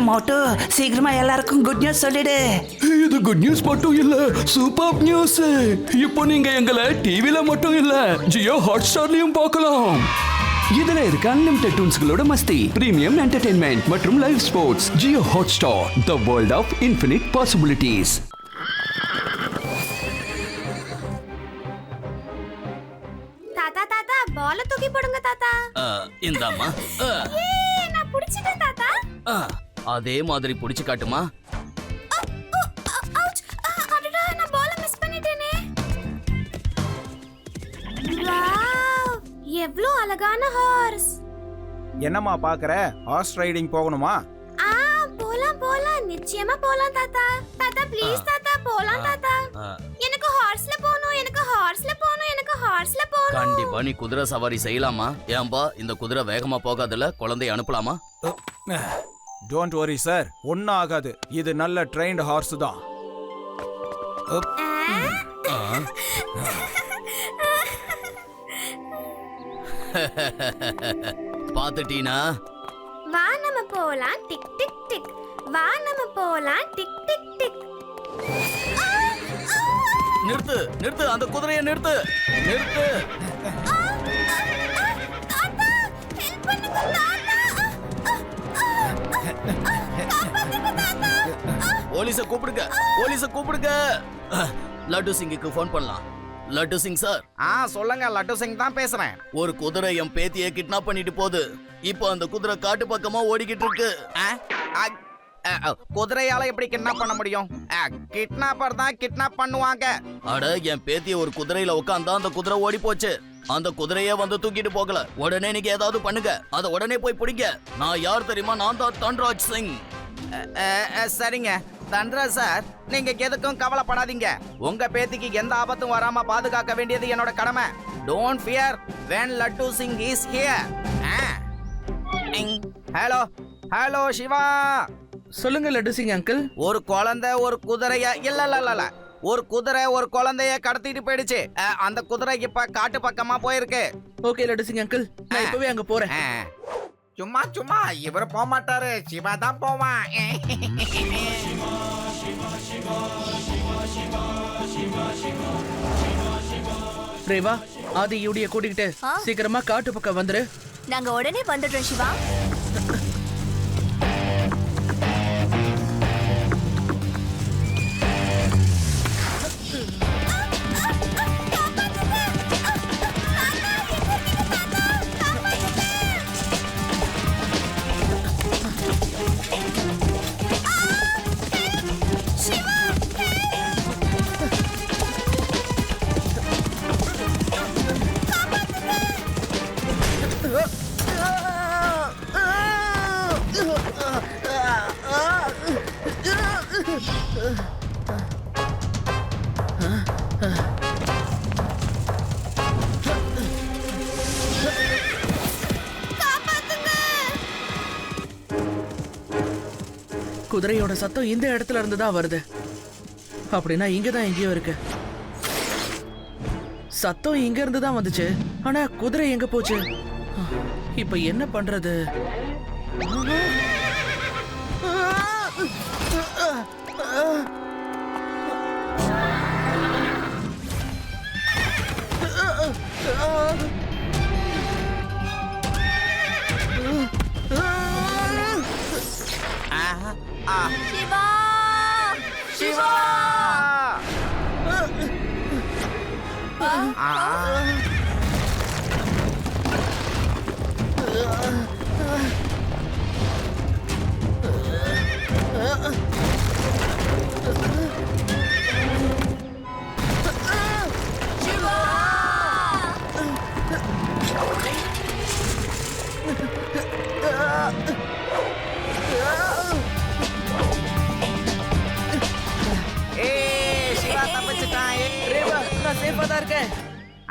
மோட்டு சீக்கிரமா எல்லாருக்கும் good news சொல்லிடு. இது குட் நியூஸ் மட்டும் இல்ல, சூப்பர் நியூஸ். இப்போ நீங்க எங்களை டிவில மட்டும் இல்ல, ஜியோ ஹாட்ஸ்டார்லயும் பார்க்கலாம். இதுல இருக்க அன்லிமிட்டெட் டூன்ஸ்களோட மஸ்தி, பிரீமியம் என்டர்டெயின்மெண்ட் மற்றும் live sports. Jio Hotstar, the world of infinite possibilities. தாத்தா தாத்தா பால தூக்கி போடுங்க தாத்தா. இந்தாம்மா. நான் புடிச்சிட்டேன் தாத்தா. அதே மாதிரி புடிச்சு காட்டுமா. அடடா நான் பால மிஸ் பண்ணிட்டேனே. வாவ் எவ்ளோ அழகான ஹார்ஸ். என்னம்மா பாக்குற? ஹார்ஸ் ரைடிங் போகணுமா? போலாம் போலாம், நிச்சயமா போலாம் தாத்தா. தாத்தா ப்ளீஸ் தாத்தா போலாம் தாத்தா. எனக்கு ஹார்ஸ்ல போணும், எனக்கு ஹார்ஸ்ல போணும், எனக்கு ஹார்ஸ்ல போணும். கண்டிப்பா நீ குதிரை சவாரி செய்யலாமா? ஏன்பா இந்த குதிரை வேகமா போகாதுல, குழந்தைய அனுப்பலாமா? டோன்ட் வரி சார், ஒன்னும் ஆகாது. இது நல்ல ட்ரெயின்டு ஹார்ஸ் தான். பாத்துட்டீனா? வா நம்ம போலாம் டிக் டிக் டிக். வா நம்ம போலாம் டிக் டிக் டிக். நிறுத்து நிறுத்து, அந்த குதிரையை நிறுத்து நிறுத்து. தாத்தா ஹெல்ப் பண்ணுங்க தாத்தா. போலீஸ கூப்பிடுங்க, போலீஸ கூப்பிடுங்க. லட்டு சிங்குக்கு ஃபோன் பண்ணலாம். லட்டு சிங் சார். சொல்லுங்க, லட்டு சிங் தான் பேசுறேன். ஒரு குதிரை என் பேத்தியை கிட்னாப் பண்ணிட்டு போகுது. இப்போ அந்த குதிரை காட்டு பக்கமா ஓடிக்கிட்டு இருக்கு. குதிரையால எப்படி கிட்னாப் பண்ண முடியும்? கிட்னாப்பர் தான் கிட்னாப் பண்ணுவாங்க. அட, என் பேத்திய ஒரு குதிரையில உட்கார்ந்தா அந்த குதிரை ஓடி போச்சு. அந்த குதிரையே வந்து தூக்கிட்டு போகல. உடனே நீங்க ஏதாவது பண்ணுங்க, அத உடனே போய் பிடிங்க. நான் யார் தெரியுமா? நான் தான் தன்ராஜ் சிங். சரிங்க தன்ராஜ் சார், நீங்க எதுக்கும் கவலைப்படாதீங்க. உங்க பேத்திக்கு எந்த ஆபத்தும் வராம பாதுகாக்க வேண்டியது என்னோட கடமை. Don't fear when Laddu Singh is here. Hello hello Shiva. சொல்லுங்க லட்டு சிங் அங்கிள். ஒரு குழந்தை ஒரு குதிரைய இல்ல ஒரு குதிரை ஒரு குழந்தைய கடத்திட்டு போயிடுச்சு. அந்த குதிரை இப்ப காட்டு பக்கமா போயிருக்கு. ஓகே லட்டு சிங் அங்கிள், நான் இப்பவே அங்க போறேன். சும்மா சும்மா இவர் போக மாட்டாரு, சிவா தான் போவான். ரேவா, ஆதி யூடிய கூட்டிக்கிட்டு சீக்கிரமா காட்டு பக்கம் வந்துரு. நாங்க உடனே வந்துடுறோம் சிவா. குதிரையோட சத்தம் இந்த இடத்துல இருந்து தான் வருது. அப்படின்னா இங்கதான் எங்கேயோ இருக்கு. சத்தம் இங்க இருந்து தான் வந்துச்சு, ஆனா குதிரை எங்க போச்சு? இப்ப என்ன பண்றது? சிவா சிவா.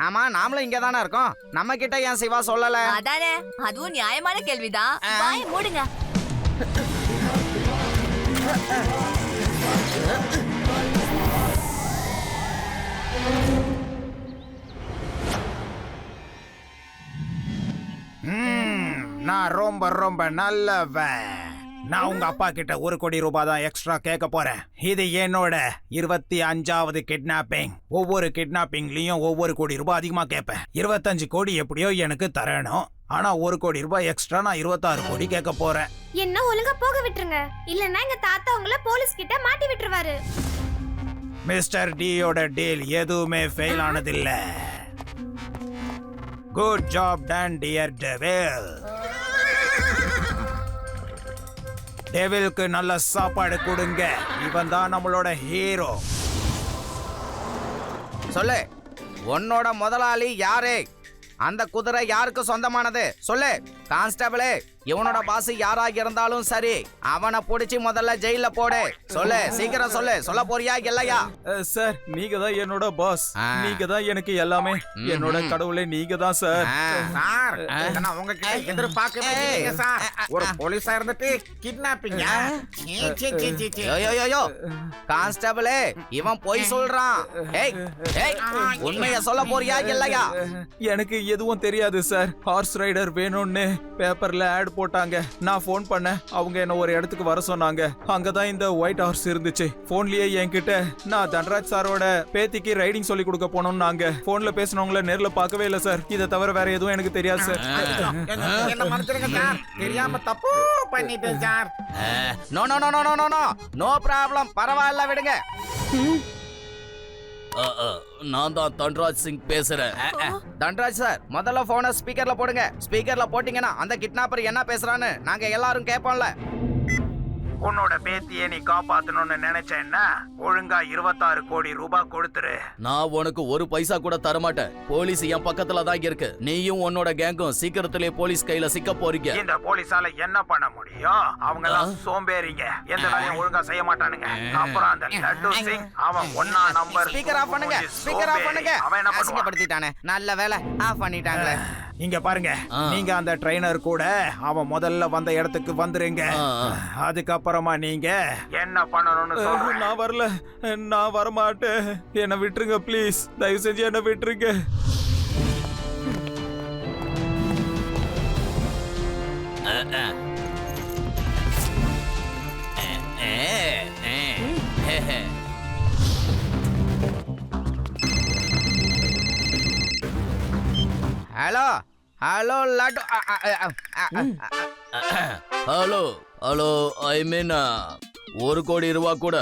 ஆமா, நாமளும் இங்க தானே இருக்கோம். நம்ம கிட்ட ஏன் சிவா சொல்லல? அதானே, அதுவும் நியாயமான கேள்விதான். வாயை மூடுங்க. நான் ரொம்ப ரொம்ப நல்லவன். நான் உங்க அப்பா கிட்ட 1 கோடி ரூபாய் தான் எக்ஸ்ட்ரா கேட்க போறேன். இது என்னோட 25வது கிட்னாப்பிங். ஒவ்வொரு கிட்னாப்பிங்லயும் 1 கோடி ரூபாய் அதிகமா கேட்பேன். 25 கோடி எப்படியோ எனக்கு தரணும். ஆனா 1 கோடி ரூபாய் எக்ஸ்ட்ரா நான் 26 கோடி கேட்க போறேன். என்ன ஒழுங்கா போக விட்டுருங்க, இல்லன்னா எங்க தாத்தா உங்களை போலீஸ் கிட்ட மாட்டி விட்டுருவாரு. மிஸ்டர் டியோட டீல் எதுவுமே ஃபெயில் ஆனதில்ல. Good job done dear devil. டெவிலுக்கு நல்ல சாப்பாடு கொடுங்க. இவன் தான் நம்மளோட ஹீரோ. சொல்லு, உன்னோட முதலாளி யாரு? அந்த குதிரை யாருக்கு சொந்தமானது? சொல்லு கான்ஸ்டபிளே. இவனோட பாஸ் யாராக இருந்தாலும் சரி, அவனை புடிச்சு முதல்ல ஜெயில போடு. சொல்லு, சீக்கிரம் சொல்லு. சொல்ல போறியா இல்லையா? சார், நீங்க தான் என்னோட பாஸ். நீங்க தான் எனக்கு எல்லாமே. என்னோட கடவுளே நீங்க தான் சார். சார், இதை நான் உங்ககிட்ட எதிர்பார்க்கவே இல்லைங்க சார். ஒரு போலீஸா இருந்துட்டு கிட்னாப்பிங். யோ கான்ஸ்டபிளே, இவன் போய் சொல்றான். ஏய் ஏய், உண்மைய சொல்ல போறியா இல்லையா? எனக்கு எதுவும் தெரியாது சார். ஹார்ஸ் ரைடர் வேணும்னு பேப்பர்ல ஆட் போட்டாங்க. நான் ஃபோன் பண்ணேன். அவங்க என்ன ஒரு இடத்துக்கு வர சொன்னாங்க. அங்கதான் இந்த ஒயிட் ஹார்ஸ் இருந்துச்சு. போன்லயே என்கிட்ட நான் தன்ராஜ் சாரோட பேத்திக்கு ரைடிங் சொல்லி கொடுக்க போனோம். நாங்க போன்ல பேசினவங்கள நேர்ல பார்க்கவே இல்ல சார். இதை தவிர வேற எதுவும் எனக்கு தெரியாது சார். என்ன மன்னிச்சிருங்க சார், தெரியாம தப்பு பண்ணிட்டேன் sir. No no no no no no no problem. பரவாயில்ல, விடுங்க. நான் தான் தன்ராஜ் சிங் பேசுறேன். தன்ராஜ் சார், முதல்ல போனை ஸ்பீக்கர்ல போடுங்க. ஸ்பீக்கர்ல போட்டீங்கன்னா அந்த கிட்னாப்பர் என்ன பேசுறான்னு நாங்க எல்லாரும் கேட்போம்ல. உன்னோட பேத்தியை நீ காப்பாத்தணும்னு நினைச்சேன்னா ஒழுங்கா 26 கோடி ரூபாய் கொடுத்துரு. நான் உனக்கு 1 பைசா கூட தரமாட்டேன். போலீஸ் என் பக்கத்துல தான் இருக்கு. நீயும் உன்னோட கேங்கும் சீக்கிரத்திலே போலீஸ் கையில சிக்க போறீங்க. இந்த போலீஸால என்ன பண்ண முடியும்? அவங்க எல்லாம் சோம்பேறிங்க. எந்த வேலையும் ஒழுங்கா செய்ய மாட்டானுங்க. அப்புறம் அந்த லட்டு சிங், அவன் 1 நம்பர். ஸ்பீக்கர் ஆஃப் பண்ணுங்க, ஸ்பீக்கர் ஆஃப் பண்ணுங்க. அவன் என்ன பண்ணுவான்? அசிங்கப்படுத்திட்டானே. நல்ல வேலை ஆஃப் பண்ணிட்டாங்களே. இங்க பாருங்க, நீங்க அந்த ட்ரெயினர் கூட அவன் முதல்ல வந்த இடத்துக்கு வந்துருங்க. அதுக்கப்புறமா நீங்க என்ன பண்ணணும்னு சொல்லுங்க. நான் வரல, நான் வர மாட்டேன். என்ன விட்டுருங்க ப்ளீஸ். தயவு செஞ்சு என்ன விட்டுருங்க. Hello hello laddu. Hello hello, I mean 1 கோடி ரூபா கூட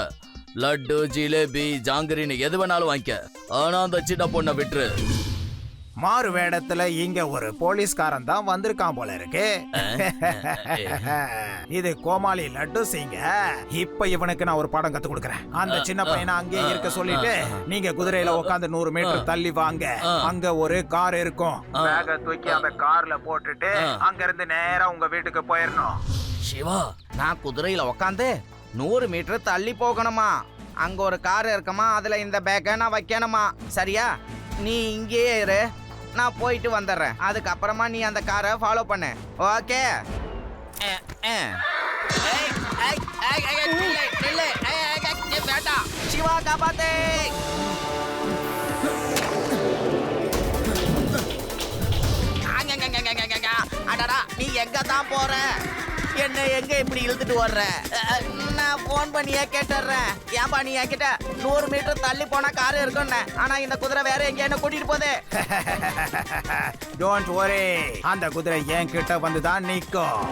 லட்டு, ஜிலேபி, ஜாங்கிரின்னு எது வேணாலும் வாங்கிக்க. ஆனா அந்த சின்ன பொண்ணை விட்டுரு. மாறு வேடத்துல இங்க ஒரு போலீஸ்காரன் தான் வந்திருக்கான் போல இருக்கு. இது கோமாளி லட்டு சிங்க. இப்ப இவனுக்கு நான் ஒரு பாடம் கத்து கொடுக்கறேன். அந்த சின்ன பையனை அங்கே இருக்க சொல்லிட்டு நீங்க குதிரையில உட்காந்து 100 மீட்டர் தள்ளி வாங்க. அங்க ஒரு கார் இருக்கும். பேக தூக்கி அந்த கார்ல போட்டுட்டு அங்க இருந்து நேரா உங்க வீட்டுக்கு போயிடணும். சிவா, நான் குதிரையில உட்காந்து 100 மீட்டர் தள்ளி போகணுமா? அங்க ஒரு கார் இருக்குமா, அதுல இந்த பேக்கை நான் வைக்கணுமா? சரியா? நீ இங்கேயே இரு, நான் போயிட்டு வந்துடுறேன். அதுக்கப்புறமா நீ அந்த காரை ஃபாலோ பண்ணு. ஓகே? சிவா, காப்பாத்தே. அடடா, நீ எங்க தான் போற? என்ன எங்க இப்படி இழுத்துட்டு வர்ற? நான் போன் பண்ணியே கேட்டுறேன். ஏன்பா நீ என்கிட்ட 100 மீட்டர் தள்ளி போனா கார் இருக்குன்னு, ஆனா இந்த குதிரை வேற எங்க என்ன கூட்டிட்டு போதே? டோன்ட் வரி, அந்த குதிரை என் கிட்ட வந்து தான் நிக்கும்.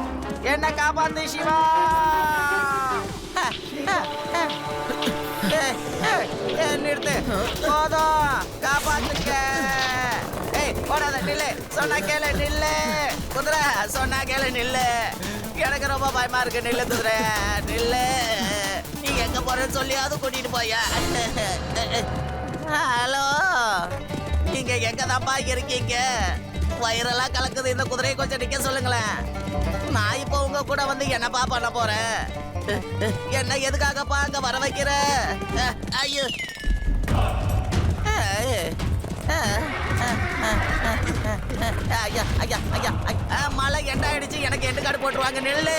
என்ன காப்பாத்து சிவா. நிறுத்து, போதும், காப்பாத்துக்க. ஏய், போடாத, நில்லு. சொன்னா கேளு, நில்லு. குதிரை சொன்னா கேளு, நில்லு. எனக்கு ரொம்ப பயமா இருக்கு. நில்லு குதிரை, நில்லு. நீ எங்க போறேன்னு சொல்லி அது கூட்டிட்டு போயா? ஹலோ, நீங்க எங்க தான்ப்பா இருக்கீங்க? வயிறெல்லாம் கலக்குது. இந்த குதிரையை கொஞ்சம் நிக்க சொல்லுங்களேன். நான் இப்போ உங்க கூட வந்து என்னப்பா பண்ண போறேன்? என்ன எதுக்காகப்பா அங்க வர வைக்கிற? ஐயோ, ஐயா ஐயா ஐயா, மழை எண்டாயிடுச்சு. எனக்கு எட்டு காடு போட்டுருவாங்க. நெல்லு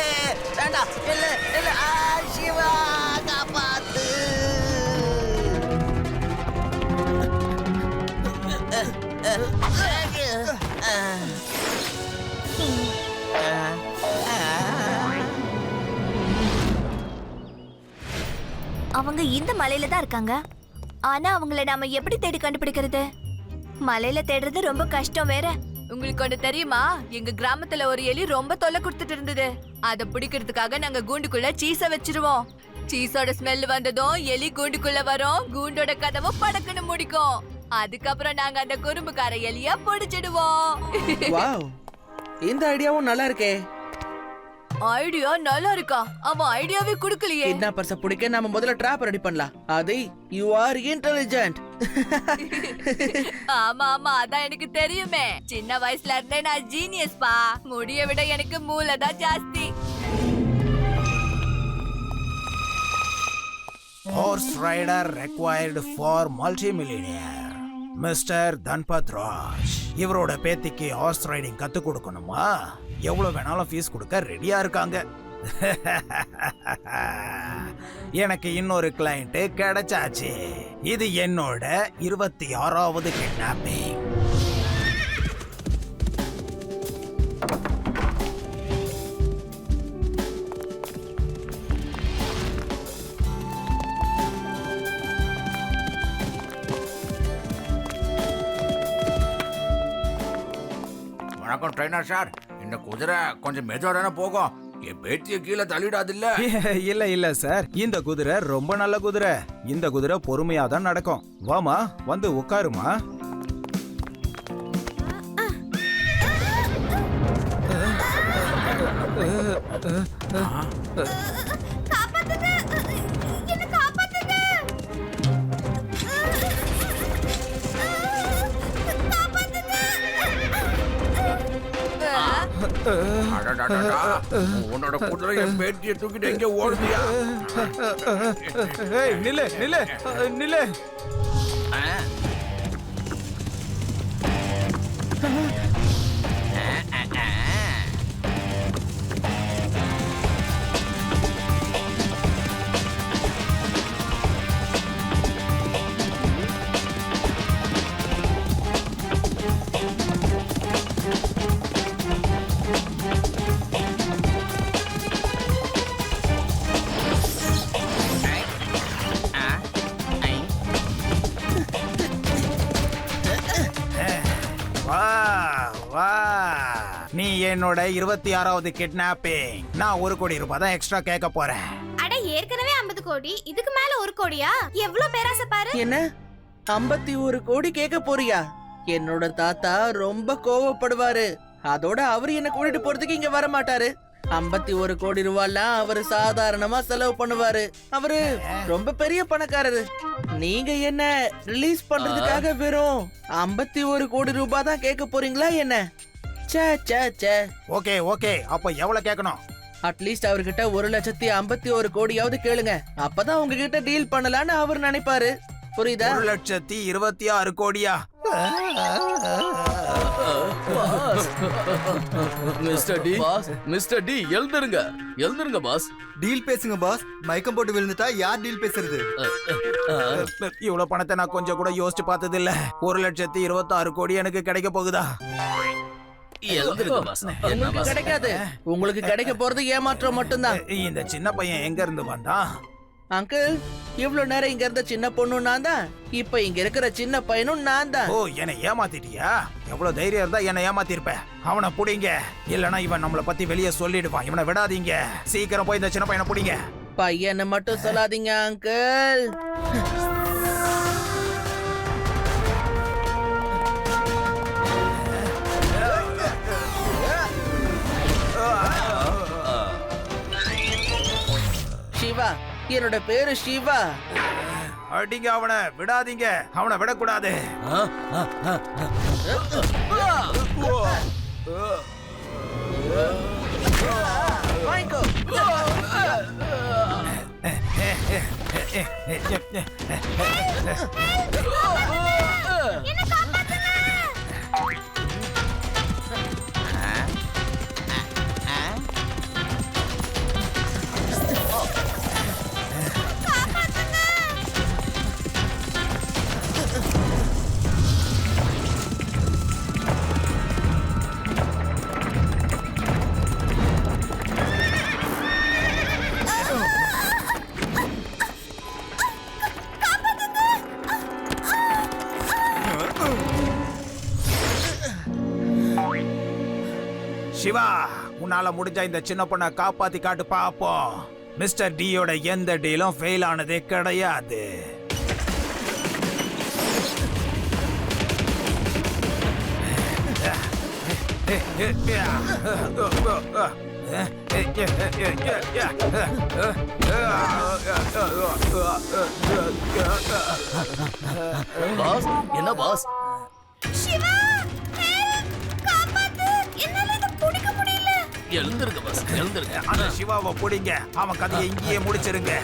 வேண்டாம், நெல்லு நெல்லு. சிவா, காப்பாத்து. அவங்க இந்த மலையில தான் இருக்காங்க. ஆனா அவங்கள நாம எப்படி தேடி கண்டுபிடிக்கிறது? மலையில தேடுறது ரொம்ப கஷ்டம் வேற. உங்களுக்கு ஒண்ணு தெரியுமா? எங்க கிராமத்துல ஒரு எலி ரொம்ப தொல்லை கொடுத்துட்டு இருந்தது. அத பிடிக்கிறதுக்காக நாங்க கூண்டுக்குள்ள சீஸ வச்சிருவோம். சீஸோட ஸ்மெல் வந்ததும் எலி கூண்டுக்குள்ள வரும். கூண்டோட கதவு படக்குன்னு முடிக்கும். அதுக்கப்புறம் நாங்க அந்த குறும்புக்கார எலிய பிடிச்சிடுவோம். வாவ், இந்த ஐடியாவும் நல்லா இருக்கே. ஐடியா நல்லா இருக்கா? அவன் ஐடியாவே குடுக்கலையே. கிட்னாப்பர்ஸ பிடிக்க நாம முதல்ல ட்ராப் ரெடி பண்ணலாம். அதை யூ ஆர் இன்டெலிஜென்ட். ஆமா ஆமா, அதான் எனக்கு தெரியுமே. சின்ன வயசுல இருந்தே நான் ஜீனியஸ் பா. முடிய விட எனக்கு மூளை தான் ஜாஸ்தி. Horse rider required for multimillionaire mister Dhanpat Raj. இவரோட பேத்திக்கு ஹார்ஸ் ரைடிங் கத்து கொடுக்கணுமா? எவ்வளவு வேணாலும் ஃபீஸ் கொடுக்க ரெடியா இருக்காங்க. எனக்கு இன்னொரு கிளையண்ட் கிடைச்சாச்சு. இது என்னோட 26வது கிட்னாப்பிங். வணக்கம் ட்ரைனர் சார். இந்த குதிரை கொஞ்சம் மெதுவா தானே போகும். என் பேத்திய கீழே தள்ளிடாது இல்ல? இல்ல சார், இந்த குதிரை ரொம்ப நல்ல குதிரை. இந்த குதிரை பொறுமையா தான் நடக்கும். வாமா, வந்து உட்காருமா. காப்பாத்துங்க, என்ன காப்பாத்துங்க, அடடடடா, உன்னோட குதிரை என் பேத்திய தூக்கிட்டு எங்க ஓடுதியா? ஏய், நில்லு நில்லு நில்லு. நீ என்னோட 26வது கிட்னாப்பிங். நான் 1 கோடி ரூபாய் தான் எக்ஸ்ட்ரா கேட்க போறேன். அட ஏற்கனவே 50 கோடி, இதுக்கு மேல 1 கோடியா? எவ்வளவு பேராசை பாரு. என்ன 51 கோடி கேட்க போறியா? என்னோட தாத்தா ரொம்ப கோவப்படுவாரு. அதோட அவரு என்ன கூட்டிட்டு போறதுக்கு இங்க வர மாட்டாரு. 51 கோடி ரூபாய்லாம் அவரு சாதாரணமா செலவு பண்ணுவாரு. அவரு ரொம்ப பெரிய பணக்காரரு. நீங்க என்ன ரிலீஸ் பண்றதுக்காக வெறும் 51 கோடி ரூபாய் தான் கேட்க போறீங்களா என்ன? சே சே சே. ஓகே ஓகே, அப்ப எவ்வளவு கேட்கணும்? அட்லீஸ்ட் அவர்கிட்ட 1,51 கோடியாவது கேளுங்க. அப்பதான் உங்ககிட்ட டீல் பண்ணலான்னு அவர் நினைப்பாரு. புரியுதா? 1,26 கோடியா? மிஸ்டர் டி எழுந்துருங்க பாஸ். டீல் பேசுங்க பாஸ். மயக்கம் போட்டு விழுந்துட்டா யார் டீல் பேசுறது? இவ்வளவு பணத்தை நான் கொஞ்சம் கூட யோசிச்சு பார்த்தது இல்ல. 1,26 கோடி எனக்கு கிடைக்க போகுதா? எழுந்துருங்க பாஸ். உங்களுக்கு கிடைக்காது. உங்களுக்கு கிடைக்க போறது ஏமாற்றம் மட்டும்தான். இந்த சின்ன பையன் எங்க இருந்து வந்தான்? அங்கிள், இவ்வளவு நேரம் இங்க இருந்த சின்ன பொண்ணு நான் தான். இப்ப இங்க இருக்கிற சின்ன பையனும் நான் தான். ஓ, என்னை ஏமாத்திட்டியா? எவ்வளவு தைரியம் இருந்தா என்னை ஏமாத்திருப்ப. அவனை புடிங்க, இல்லனா இவன் நம்மள பத்தி வெளியே சொல்லிடுவான். இவனை விடாதீங்க. சீக்கிரம் போய் இந்த சின்ன பையனை புடிங்க. பையனை மட்டும் சொல்லாதீங்க அங்கிள். சிவா, என்னோட பேரு சிவா. அடிங்க அவனை, விடாதீங்க. அவனை விடக்கூடாது. வாங்கிக்கோ. என்ன காப்பாத்துங்க. சிவா, உன்னால முடிஞ்ச இந்த சின்ன பொண்ணை காப்பாத்தி காட்டு பாப்போம். மிஸ்டர் டியோட எந்த டீலும் ஃபெயில் ஆனதே கிடையாது. பாஸ் என்ன பாஸ்? சிவா help! காப்பாத்து என்னால இத பிடிக்க முடியல. எழுந்திருங்க பாஸ், எழுந்திருங்க. அந்த சிவாவை பிடிங்க, அவன் கதையை இங்கேயே முடிச்சிருங்க.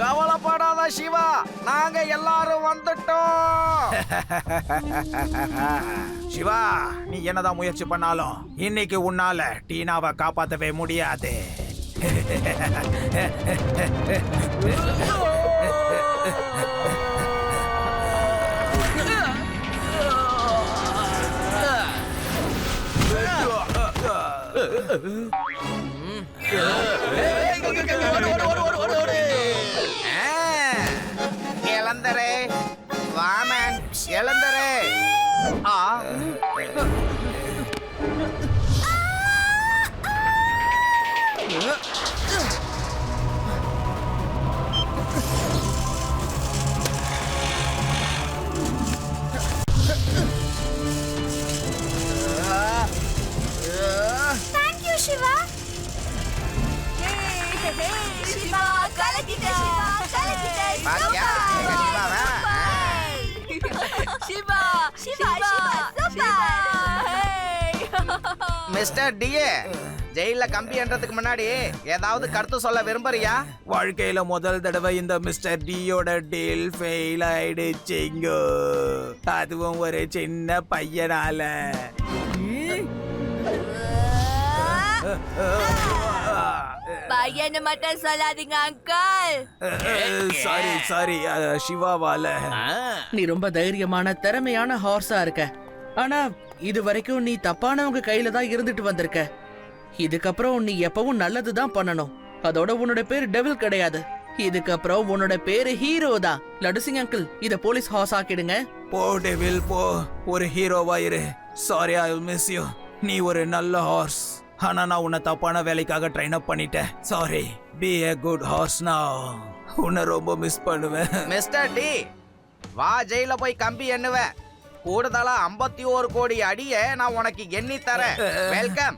கவலைப்படாத சிவா, நாங்க எல்லாரும் வந்துட்டோம். சிவா, நீ என்னதான் முயற்சி பண்ணாலும் இன்னைக்கு உன்னால டீனாவை காப்பாத்தவே முடியாது. இளந்தரே வாமன், இளந்தரே. Thank you Siva. சிவா கலக்கிட்ட பாத்தியா, எங்க சிவாவை? சிவா சிவா சிவா மிஸ்டர் டிஏ, ஜெயில கம்பி என்றதுக்கு முன்னாடி ஏதாவது கருத்து சொல்ல விரும்புறியா? வாழ்க்கையில முதல் தடவை இந்த மிஸ்டர் டியோட டீல் ஃபெயில் ஆயிடுச்சுங்க. அதுவும் ஒரு சின்ன பையனால. பையனை மட்டும் சொல்லாதீங்க அங்கிள். சாரி சிவாவால. நீ ரொம்ப தைரியமான திறமையான ஹார்ஸா இருக்க. ஆனா இது வரைக்கும் நீ தப்பானவங்க கையில தான் இருந்துட்டு வந்திருக்க. இதுக்கப்புறம் நீ எப்பவும் நல்லதுதான் பண்ணணும். அதோட உன்னோட பேரு டெவில் கிடையாது. இதுக்கப்புறம் உன்னோட பேரு ஹீரோ தான். லடுசிங் அங்கிள், இத போலீஸ் ஹார்ஸ் ஆக்கிடுங்க. போ டெவில் போ, ஒரு ஹீரோவா இரு. Sorry, I will miss you. நீ ஒரு நல்ல ஹார்ஸ். ஆனா நான் உன்னை தப்பான வேலைக்காக ட்ரெயின் அப் பண்ணிட்டேன். Sorry. Be a good horse now. உன்னை ரொம்ப மிஸ் பண்ணுவேன். மிஸ்டர் டி, வா ஜெயில போய் கம்பி எண்ணுவேன். கூடுதலா 51 கோடி அடிய நான் உனக்கு எண்ணி தரேன். வெல்கம்.